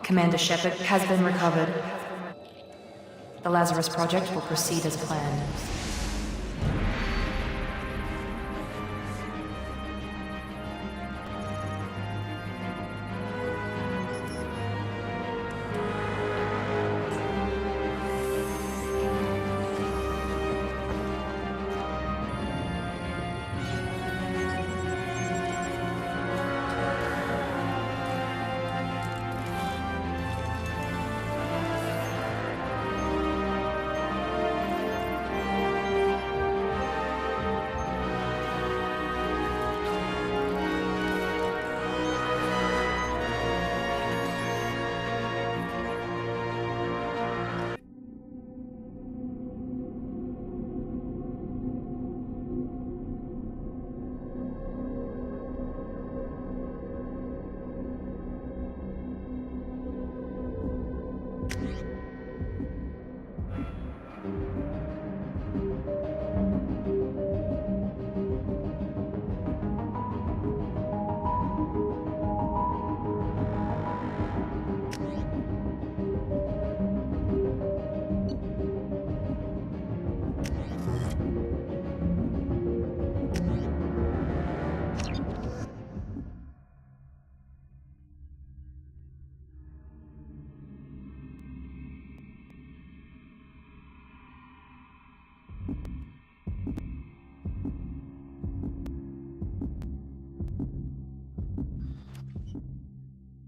Commander Shepard has been recovered. The Lazarus Project will proceed as planned.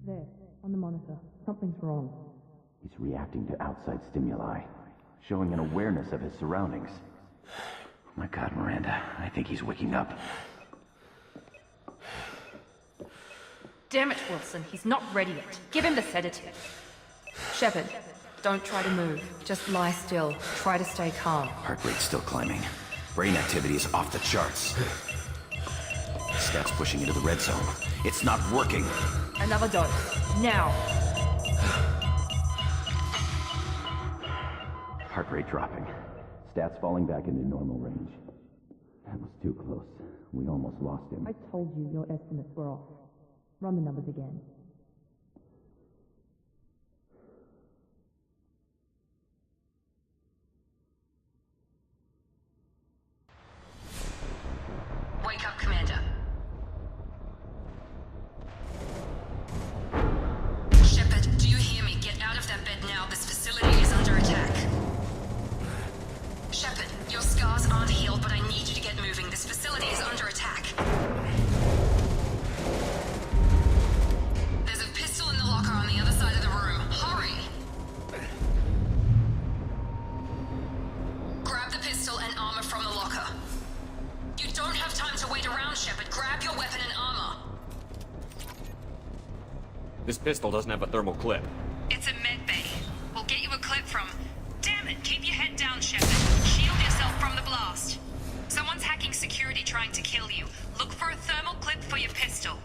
There, on the monitor. Something's wrong. He's reacting to outside stimuli, showing an awareness of his surroundings. Oh my God, Miranda, I think he's waking up. Damn it, Wilson, he's not ready yet. Give him the sedative. Shepard, don't try to move. Just lie still. Try to stay calm. Heart rate's still climbing. Brain activity is off the charts. Stats pushing into the red zone. It's not working. Another dose. Now. Heart rate dropping. Stats falling back into normal range. That was too close. We almost lost him. I told you your estimates were off. Run the numbers again. Wake up, Commander. Shepard, do you hear me? Get out of that bed now. This facility is under attack. Shepard, your scars aren't healed, but I need you to get moving. This facility is under attack. There's a pistol in the locker on the other side of the room. Hurry! Grab the pistol and armor from the locker. You don't have time to wait around, Shepard. Grab your weapon and armor. This pistol doesn't have a thermal clip. It's a med bay. We'll get you a clip from... Damn it! Keep your head down, Shepard. Shield yourself from the blast. Someone's hacking security trying to kill you. Look for a thermal clip for your pistol.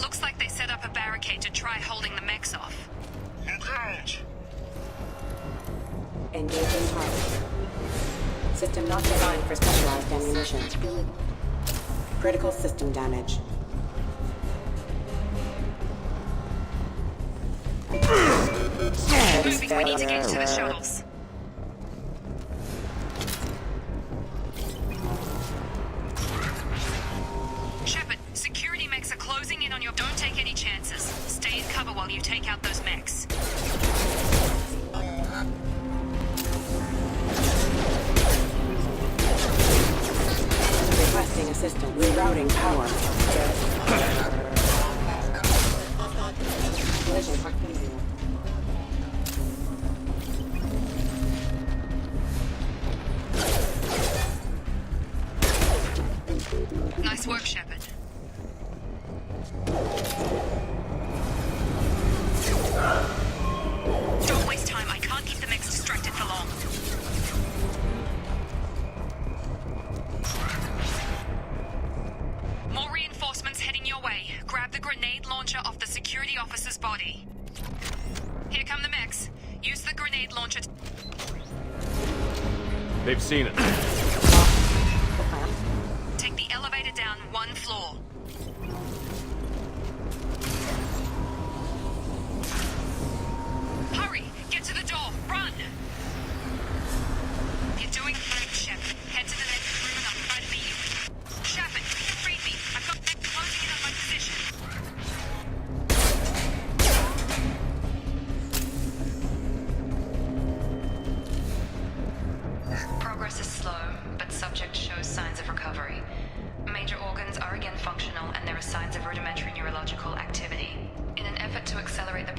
Looks like they set up a barricade to try holding the mechs off. Look out! Engaging target. System not designed for specialized ammunition. Critical system damage. Moving, we need to get to the shuttles. Shepard, security mechs are closing in on your... Don't take any chances. Stay in cover while you take out those mechs. Requesting assistance. Rerouting power. Collision proximity. Nice work, Shepard. Don't waste time. I can't keep the mechs distracted for long. More reinforcements heading your way. Grab the grenade launcher off the security officer's body. Here come the mechs. Use the grenade launcher to... They've seen it. Take the elevator down one floor.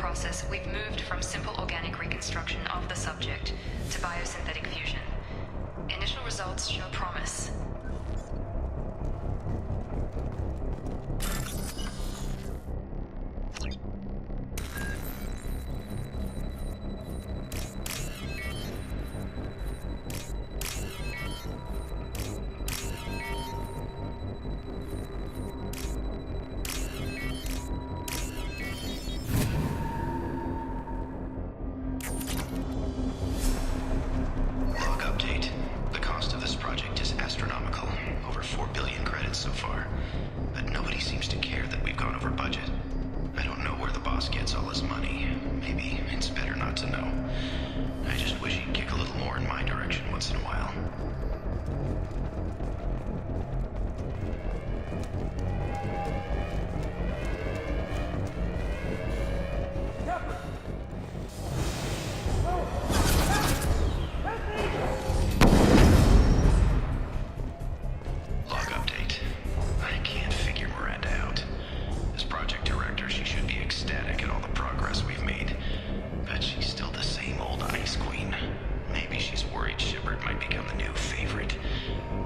process, we've moved from simple organic reconstruction of the subject to biosynthetic fusion. Initial results show promise. Log update. The cost of this project is astronomical. Over 4 billion credits so far. But nobody seems to care that we've gone over budget. I don't know where the boss gets all his money. Maybe it's better not to know. I just wish he'd kick a little more in my direction once in a while. Log update. I can't figure Miranda out. As project director, she should be ecstatic at all the progress we've made. But she's still the same old ice queen. Maybe she's worried Shepard might become the new favorite.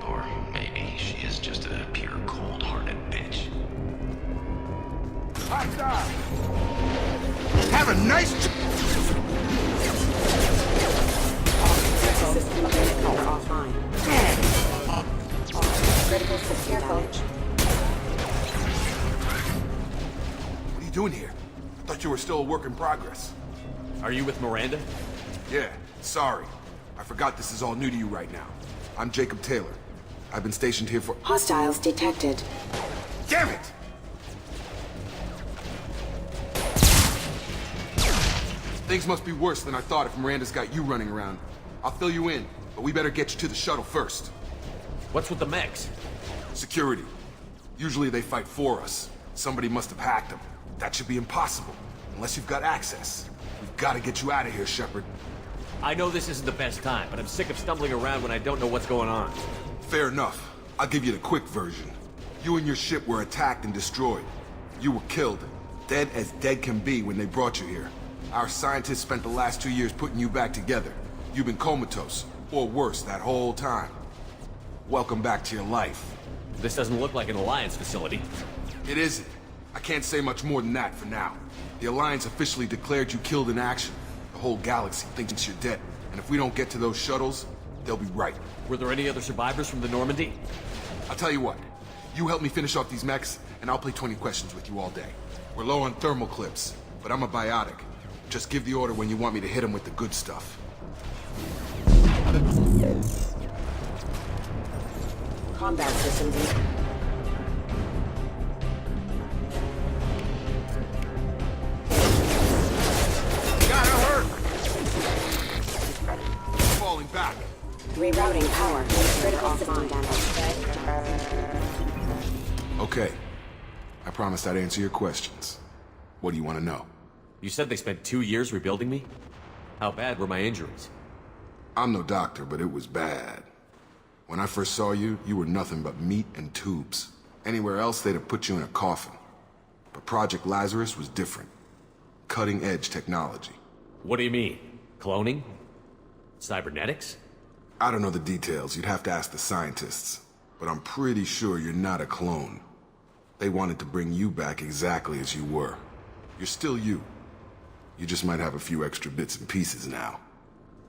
Or maybe she is just a pure cold-hearted bitch. Have a nice System offline. Critical system damage. What are you doing here? I thought you were still a work in progress. Are you with Miranda? Yeah, sorry. I forgot this is all new to you right now. I'm Jacob Taylor. I've been stationed here for... Hostiles detected. Damn it! Things must be worse than I thought if Miranda's got you running around. I'll fill you in, but we better get you to the shuttle first. What's with the mechs? Security. Usually they fight for us. Somebody must have hacked them. That should be impossible, unless you've got access. We've got to get you out of here, Shepard. I know this isn't the best time, but I'm sick of stumbling around when I don't know what's going on. Fair enough. I'll give you the quick version. You and your ship were attacked and destroyed. You were killed. Dead as dead can be when they brought you here. Our scientists spent the last 2 years putting you back together. You've been comatose, or worse, that whole time. Welcome back to your life. This doesn't look like an Alliance facility. It isn't. I can't say much more than that for now. The Alliance officially declared you killed in action. The whole galaxy thinks you're dead. And if we don't get to those shuttles, they'll be right. Were there any other survivors from the Normandy? I'll tell you what. You help me finish off these mechs, and I'll play 20 questions with you all day. We're low on thermal clips, but I'm a biotic. Just give the order when you want me to hit them with the good stuff. Combat systems. Gotta hurt! Falling back. Rerouting power. Critical system damage. Okay. I promised I'd answer your questions. What do you want to know? You said they spent 2 years rebuilding me? How bad were my injuries? I'm no doctor, but it was bad. When I first saw you, you were nothing but meat and tubes. Anywhere else, they'd have put you in a coffin. But Project Lazarus was different. Cutting-edge technology. What do you mean? Cloning? Cybernetics? I don't know the details. You'd have to ask the scientists. But I'm pretty sure you're not a clone. They wanted to bring you back exactly as you were. You're still you. You just might have a few extra bits and pieces now.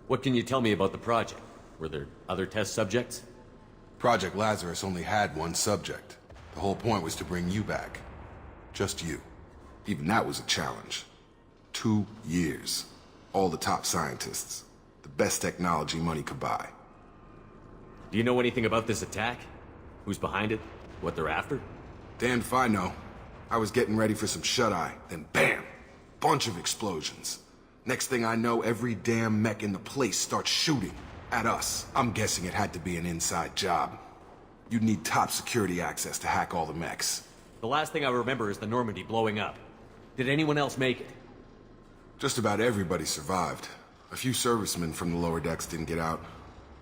What can you tell me about the project? Were there other test subjects? Project Lazarus only had one subject. The whole point was to bring you back. Just you. Even that was a challenge. 2 years. All the top scientists. The best technology money could buy. Do you know anything about this attack? Who's behind it? What they're after? Damned if I know. I was getting ready for some shut-eye, then bam! Bunch of explosions. Next thing I know, every damn mech in the place starts shooting. At us. I'm guessing it had to be an inside job. You'd need top security access to hack all the mechs. The last thing I remember is the Normandy blowing up. Did anyone else make it? Just about everybody survived. A few servicemen from the lower decks didn't get out.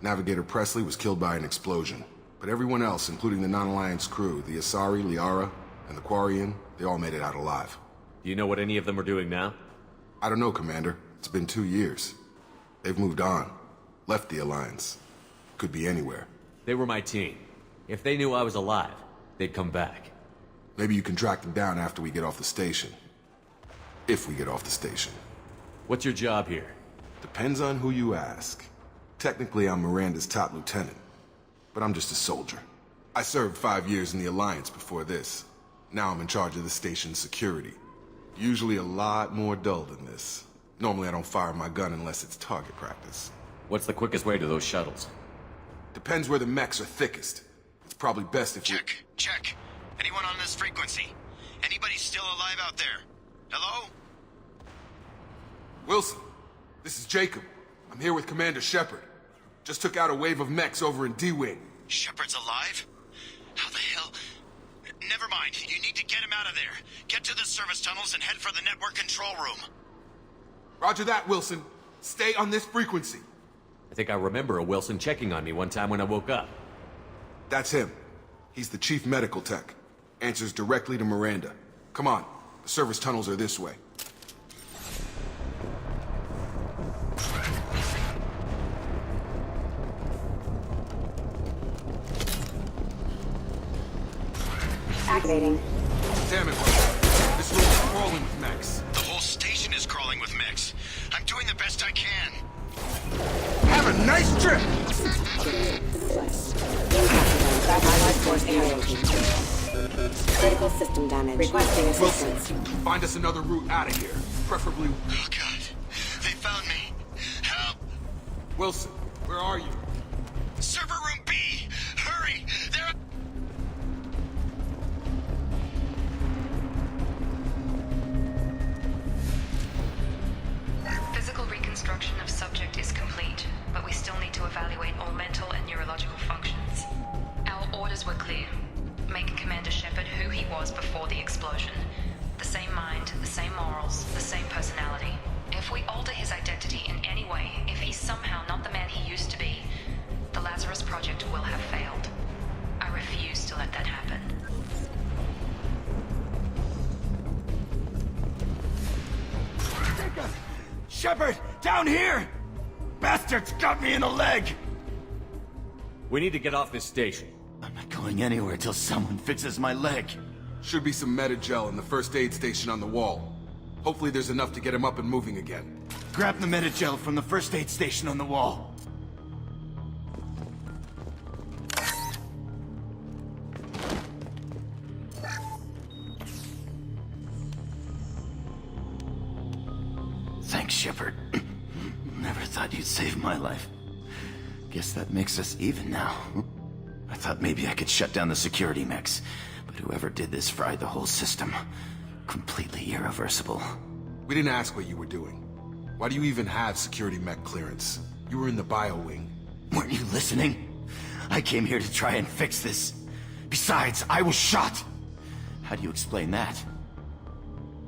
Navigator Presley was killed by an explosion. But everyone else, including the non-Alliance crew, the Asari, Liara, and the Quarian, they all made it out alive. Do you know what any of them are doing now? I don't know, Commander. It's been 2 years. They've moved on. Left the Alliance. Could be anywhere. They were my team. If they knew I was alive, they'd come back. Maybe you can track them down after we get off the station. If we get off the station. What's your job here? Depends on who you ask. Technically, I'm Miranda's top lieutenant. But I'm just a soldier. I served 5 years in the Alliance before this. Now I'm in charge of the station's security. Usually a lot more dull than this. Normally I don't fire my gun unless it's target practice. What's the quickest way to those shuttles? Depends where the mechs are thickest. It's probably best if you... Check. Anyone on this frequency? Anybody still alive out there? Hello? Wilson, this is Jacob. I'm here with Commander Shepard. Just took out a wave of mechs over in D-Wing. Shepard's alive? How the hell? Never mind. You need to get him out of there. Get to the service tunnels and head for the network control room. Roger that, Wilson. Stay on this frequency. I think I remember a Wilson checking on me one time when I woke up. That's him. He's the chief medical tech. Answers directly to Miranda. Come on. The service tunnels are this way. Activating. Damn it, Wilson. This room is crawling with mechs. The whole station is crawling with mechs. I'm doing the best I can. Have a nice trip! Critical system damage. Requesting assistance. Wilson, find us another route out of here. Preferably... Oh, God. They found me. Help! Wilson, where are you? Server room B! Hurry! They're... Physical reconstruction of subject is complete, but we still need to evaluate all mental and neurological functions. Our orders were clear. Make Commander Shepard who he was before the explosion. The same mind, the same morals, the same personality. If we alter his identity in any way, if he's somehow not the man he used to be, the Lazarus Project will have failed. I refuse to let that happen. Shepard, down here! Bastards got me in the leg! We need to get off this station. I'm not going anywhere till someone fixes my leg. Should be some Medi-gel in the first aid station on the wall. Hopefully there's enough to get him up and moving again. Grab the Medi-gel from the first aid station on the wall. Thanks, Shepard. Never thought you'd save my life. Guess that makes us even now. I thought maybe I could shut down the security mechs, but whoever did this fried the whole system. Completely irreversible. We didn't ask what you were doing. Why do you even have security mech clearance? You were in the bio wing. Weren't you listening? I came here to try and fix this. Besides, I was shot. How do you explain that?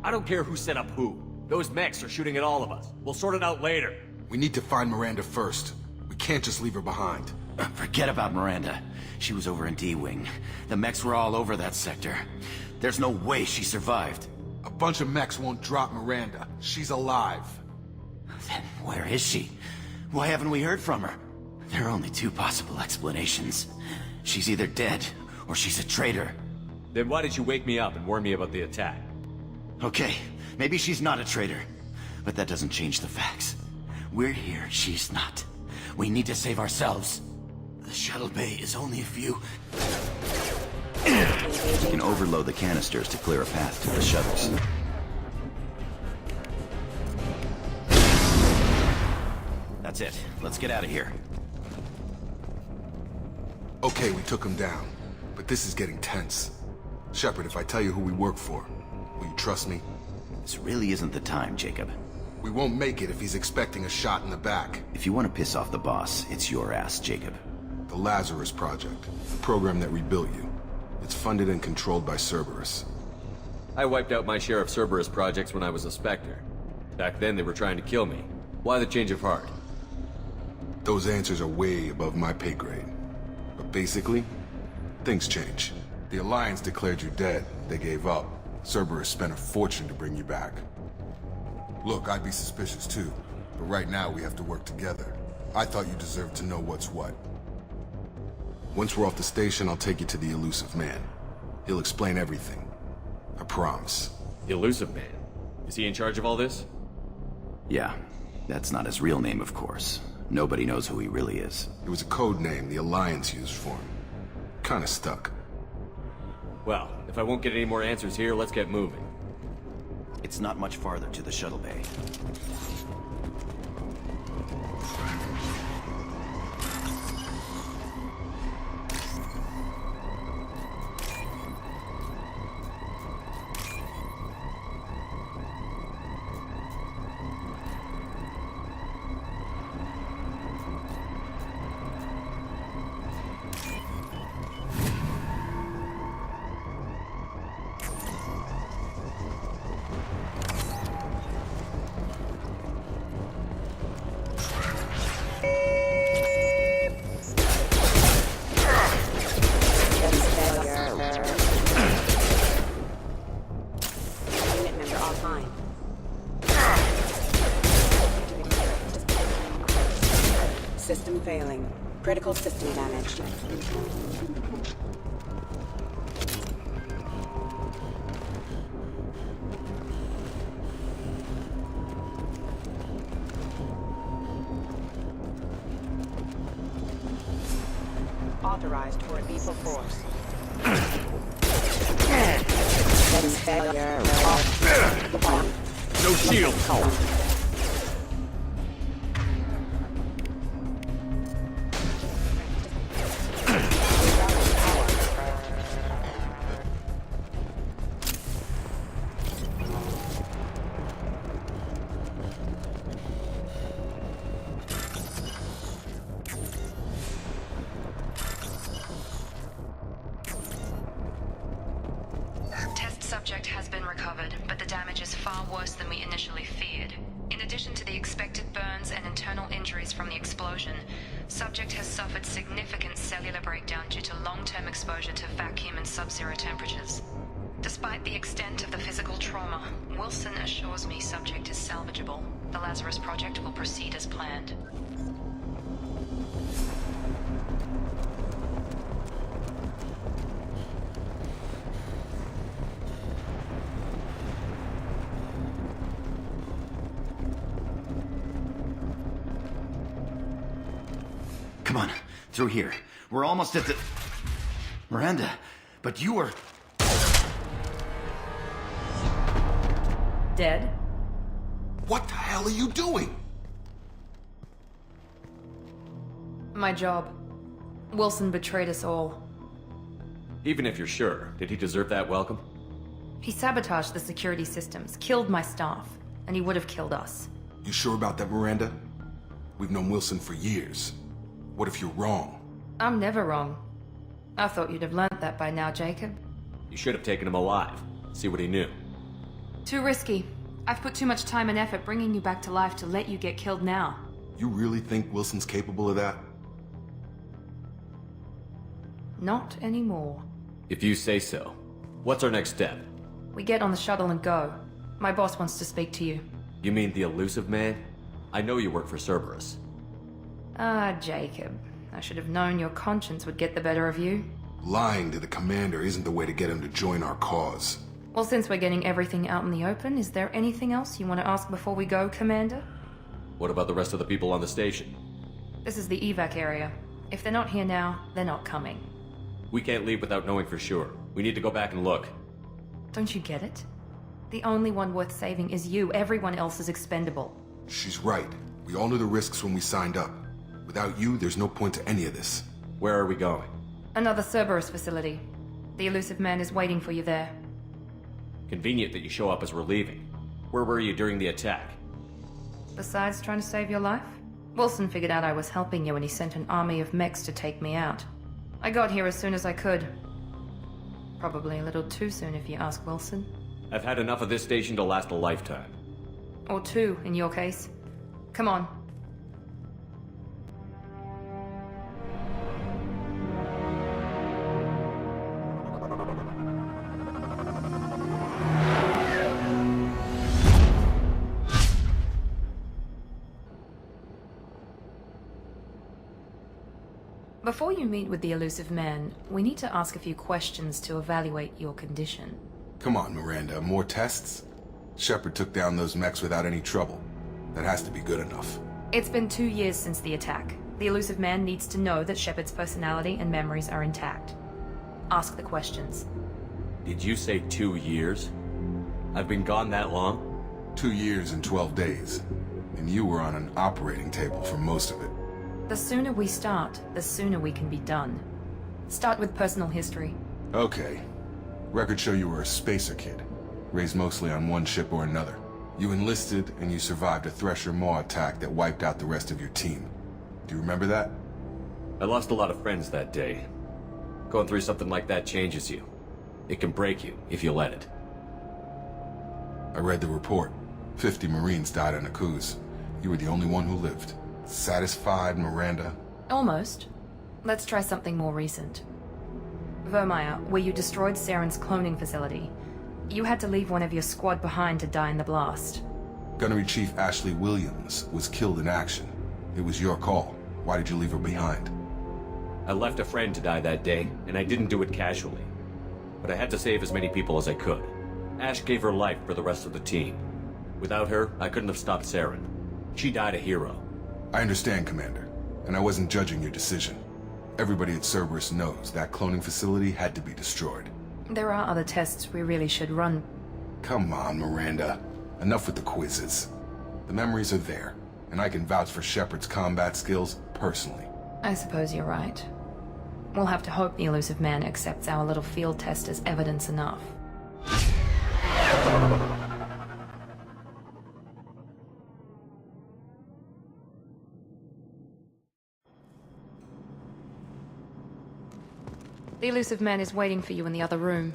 I don't care who set up who. Those mechs are shooting at all of us. We'll sort it out later. We need to find Miranda first. We can't just leave her behind. Forget about Miranda. She was over in D-Wing. The mechs were all over that sector. There's no way she survived. A bunch of mechs won't drop Miranda. She's alive. Then where is she? Why haven't we heard from her? There are only two possible explanations. She's either dead, or she's a traitor. Then why did you wake me up and warn me about the attack? Okay, maybe she's not a traitor. But that doesn't change the facts. We're here, she's not. We need to save ourselves. The shuttle bay is only a few... You can overload the canisters to clear a path to the shuttles. That's it. Let's get out of here. Okay, we took him down. But this is getting tense. Shepard, if I tell you who we work for, will you trust me? This really isn't the time, Jacob. We won't make it if he's expecting a shot in the back. If you want to piss off the boss, it's your ass, Jacob. The Lazarus Project, the program that rebuilt you. It's funded and controlled by Cerberus. I wiped out my share of Cerberus projects when I was a Spectre. Back then they were trying to kill me. Why the change of heart? Those answers are way above my pay grade. But basically, things change. The Alliance declared you dead. They gave up. Cerberus spent a fortune to bring you back. Look, I'd be suspicious too, but right now we have to work together. I thought you deserved to know what's what. Once we're off the station, I'll take you to the Elusive Man. He'll explain everything. I promise. The Elusive Man? Is he in charge of all this? Yeah, that's not his real name, of course. Nobody knows who he really is. It was a code name the Alliance used for him. Kinda stuck. Well, if I won't get any more answers here, let's get moving. It's not much farther to the shuttle bay. System failing. Critical system damage. Authorized for lethal force. System failure. No shield! Subject has been recovered, but the damage is far worse than we initially feared. In addition to the expected burns and internal injuries from the explosion, subject has suffered significant cellular breakdown due to long-term exposure to vacuum and sub-zero temperatures. Despite the extent of the physical trauma, Wilson assures me subject is salvageable. The Lazarus Project will proceed as planned. Come on, through here. We're almost at the... Miranda, but you were... Dead? What the hell are you doing? My job. Wilson betrayed us all. Even if you're sure, did he deserve that welcome? He sabotaged the security systems, killed my staff, and he would have killed us. You sure about that, Miranda? We've known Wilson for years. What if you're wrong? I'm never wrong. I thought you'd have learnt that by now, Jacob. You should have taken him alive. See what he knew. Too risky. I've put too much time and effort bringing you back to life to let you get killed now. You really think Wilson's capable of that? Not anymore. If you say so. What's our next step? We get on the shuttle and go. My boss wants to speak to you. You mean the Elusive Man? I know you work for Cerberus. Ah, Jacob. I should have known your conscience would get the better of you. Lying to the commander isn't the way to get him to join our cause. Well, since we're getting everything out in the open, is there anything else you want to ask before we go, Commander? What about the rest of the people on the station? This is the evac area. If they're not here now, they're not coming. We can't leave without knowing for sure. We need to go back and look. Don't you get it? The only one worth saving is you. Everyone else is expendable. She's right. We all knew the risks when we signed up. Without you, there's no point to any of this. Where are we going? Another Cerberus facility. The Elusive Man is waiting for you there. Convenient that you show up as we're leaving. Where were you during the attack? Besides trying to save your life, Wilson figured out I was helping you and he sent an army of mechs to take me out. I got here as soon as I could. Probably a little too soon if you ask Wilson. I've had enough of this station to last a lifetime. Or two, in your case. Come on. Before you meet with the elusive man, we need to ask a few questions to evaluate your condition. Come on, Miranda, more tests? Shepard took down those mechs without any trouble. That has to be good enough. It's been 2 years since the attack. The elusive man needs to know that Shepard's personality and memories are intact. Ask the questions. Did you say 2 years? I've been gone that long? 2 years and 12 days. And you were on an operating table for most of it. The sooner we start, the sooner we can be done. Start with personal history. Okay. Records show you were a spacer kid, raised mostly on one ship or another. You enlisted and you survived a Thresher Maw attack that wiped out the rest of your team. Do you remember that? I lost a lot of friends that day. Going through something like that changes you. It can break you, if you let it. I read the report. 50 Marines died on a cruise. You were the only one who lived. Satisfied, Miranda? Almost. Let's try something more recent. Vermeer, where you destroyed Saren's cloning facility. You had to leave one of your squad behind to die in the blast. Gunnery Chief Ashley Williams was killed in action. It was your call. Why did you leave her behind? I left a friend to die that day, and I didn't do it casually. But I had to save as many people as I could. Ash gave her life for the rest of the team. Without her, I couldn't have stopped Saren. She died a hero. I understand, Commander, and I wasn't judging your decision. Everybody at Cerberus knows that cloning facility had to be destroyed. There are other tests we really should run. Come on, Miranda. Enough with the quizzes. The memories are there, and I can vouch for Shepard's combat skills personally. I suppose you're right. We'll have to hope the elusive man accepts our little field test as evidence enough. The elusive man is waiting for you in the other room.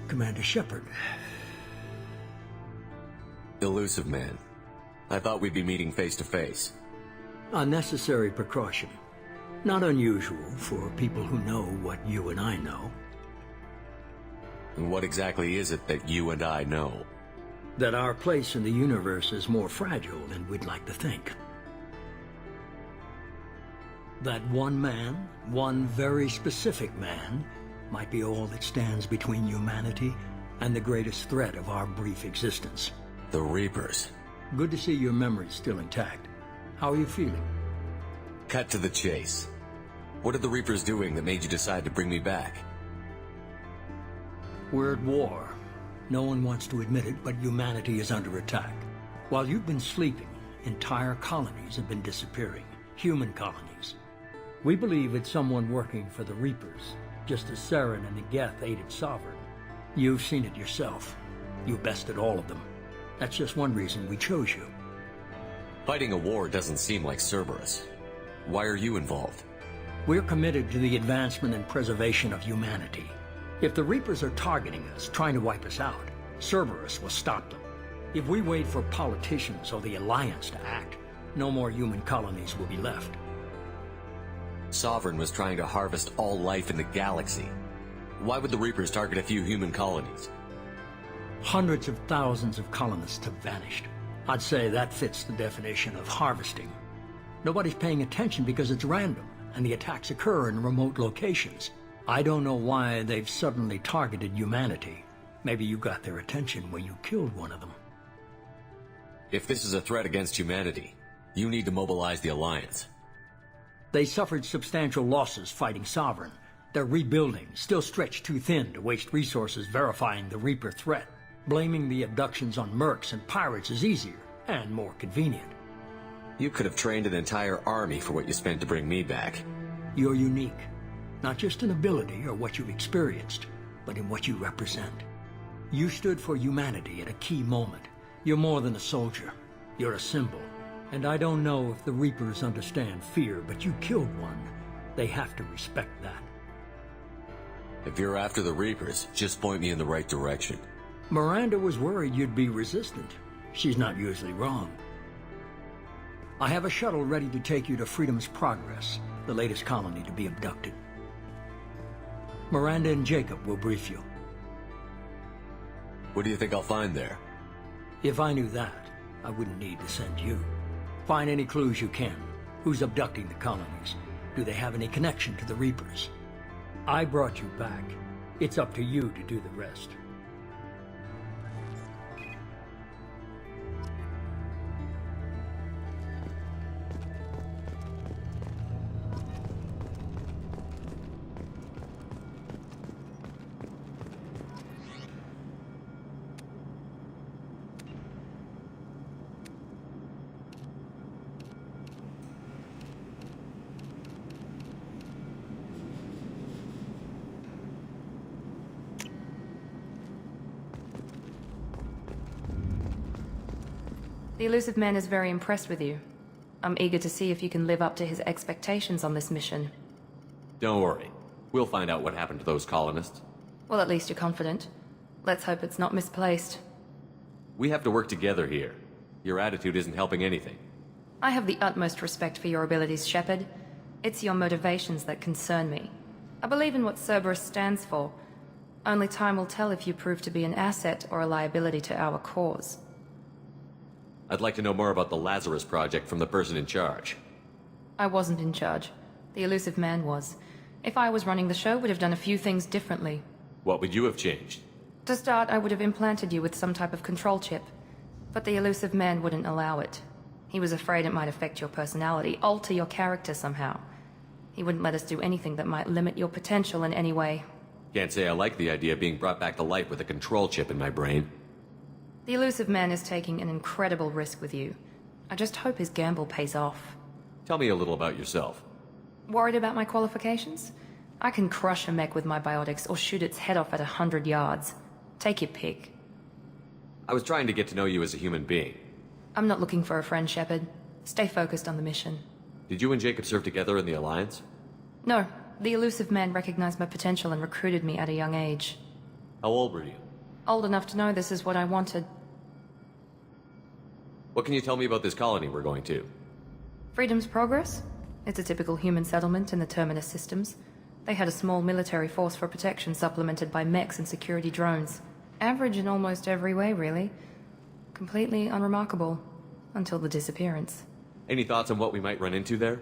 Commander Shepard. Elusive man. I thought we'd be meeting face to face. A necessary precaution. Not unusual for people who know what you and I know. And what exactly is it that you and I know? That our place in the universe is more fragile than we'd like to think. That one man, one very specific man, might be all that stands between humanity and the greatest threat of our brief existence. The Reapers. Good to see your memory's still intact. How are you feeling? Cut to the chase. What are the Reapers doing that made you decide to bring me back? We're at war. No one wants to admit it, but humanity is under attack. While you've been sleeping, entire colonies have been disappearing. Human colonies. We believe it's someone working for the Reapers, just as Saren and Geth aided Sovereign. You've seen it yourself. You bested all of them. That's just one reason we chose you. Fighting a war doesn't seem like Cerberus. Why are you involved? We're committed to the advancement and preservation of humanity. If the Reapers are targeting us, trying to wipe us out, Cerberus will stop them. If we wait for politicians or the Alliance to act, no more human colonies will be left. Sovereign was trying to harvest all life in the galaxy. Why would the Reapers target a few human colonies? Hundreds of thousands of colonists have vanished. I'd say that fits the definition of harvesting. Nobody's paying attention because it's random, and the attacks occur in remote locations. I don't know why they've suddenly targeted humanity. Maybe you got their attention when you killed one of them. If this is a threat against humanity, you need to mobilize the Alliance. They suffered substantial losses fighting Sovereign. They're rebuilding, still stretched too thin to waste resources verifying the Reaper threat. Blaming the abductions on mercs and pirates is easier, and more convenient. You could have trained an entire army for what you spent to bring me back. You're unique. Not just in ability or what you've experienced, but in what you represent. You stood for humanity at a key moment. You're more than a soldier. You're a symbol. And I don't know if the Reapers understand fear, but you killed one. They have to respect that. If you're after the Reapers, just point me in the right direction. Miranda was worried you'd be resistant. She's not usually wrong. I have a shuttle ready to take you to Freedom's Progress, the latest colony to be abducted. Miranda and Jacob will brief you. What do you think I'll find there? If I knew that, I wouldn't need to send you. Find any clues you can. Who's abducting the colonies? Do they have any connection to the Reapers? I brought you back. It's up to you to do the rest. The elusive man is very impressed with you. I'm eager to see if you can live up to his expectations on this mission. Don't worry. We'll find out what happened to those colonists. Well, at least you're confident. Let's hope it's not misplaced. We have to work together here. Your attitude isn't helping anything. I have the utmost respect for your abilities, Shepard. It's your motivations that concern me. I believe in what Cerberus stands for. Only time will tell if you prove to be an asset or a liability to our cause. I'd like to know more about the Lazarus Project from the person in charge. I wasn't in charge. The elusive man was. If I was running the show, would have done a few things differently. What would you have changed? To start, I would have implanted you with some type of control chip. But the elusive man wouldn't allow it. He was afraid it might affect your personality, alter your character somehow. He wouldn't let us do anything that might limit your potential in any way. Can't say I like the idea of being brought back to life with a control chip in my brain. The elusive man is taking an incredible risk with you. I just hope his gamble pays off. Tell me a little about yourself. Worried about my qualifications? I can crush a mech with my biotics or shoot its head off at 100 yards. Take your pick. I was trying to get to know you as a human being. I'm not looking for a friend, Shepard. Stay focused on the mission. Did you and Jacob serve together in the Alliance? No, the elusive man recognized my potential and recruited me at a young age. How old were you? Old enough to know this is what I wanted. What can you tell me about this colony we're going to? Freedom's Progress? It's a typical human settlement in the Terminus systems. They had a small military force for protection supplemented by mechs and security drones. Average in almost every way, really. Completely unremarkable. Until the disappearance. Any thoughts on what we might run into there?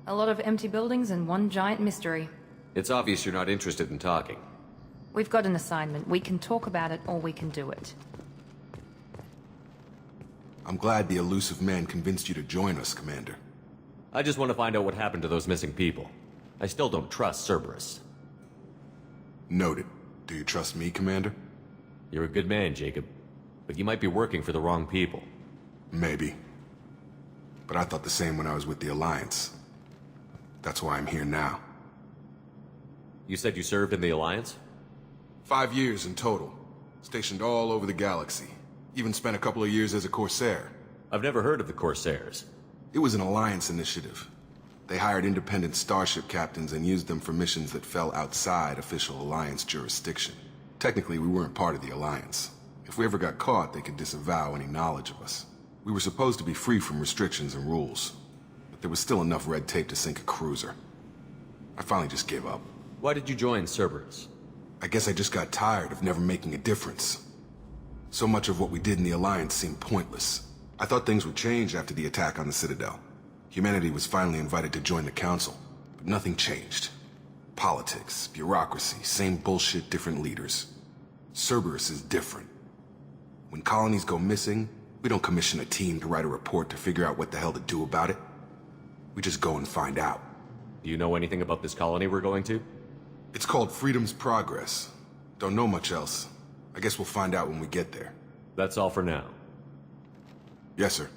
A lot of empty buildings and one giant mystery. It's obvious you're not interested in talking. We've got an assignment. We can talk about it or we can do it. I'm glad the elusive man convinced you to join us, Commander. I just want to find out what happened to those missing people. I still don't trust Cerberus. Noted. Do you trust me, Commander? You're a good man, Jacob. But you might be working for the wrong people. Maybe. But I thought the same when I was with the Alliance. That's why I'm here now. You said you served in the Alliance? 5 years in total. Stationed all over the galaxy. Even spent a couple of years as a Corsair. I've never heard of the Corsairs. It was an Alliance initiative. They hired independent starship captains and used them for missions that fell outside official Alliance jurisdiction. Technically, we weren't part of the Alliance. If we ever got caught, they could disavow any knowledge of us. We were supposed to be free from restrictions and rules, but there was still enough red tape to sink a cruiser. I finally just gave up. Why did you join Cerberus? I guess I just got tired of never making a difference. So much of what we did in the Alliance seemed pointless. I thought things would change after the attack on the Citadel. Humanity was finally invited to join the Council, but nothing changed. Politics, bureaucracy, same bullshit, different leaders. Cerberus is different. When colonies go missing, we don't commission a team to write a report to figure out what the hell to do about it. We just go and find out. Do you know anything about this colony we're going to? It's called Freedom's Progress. Don't know much else. I guess we'll find out when we get there. That's all for now. Yes, sir.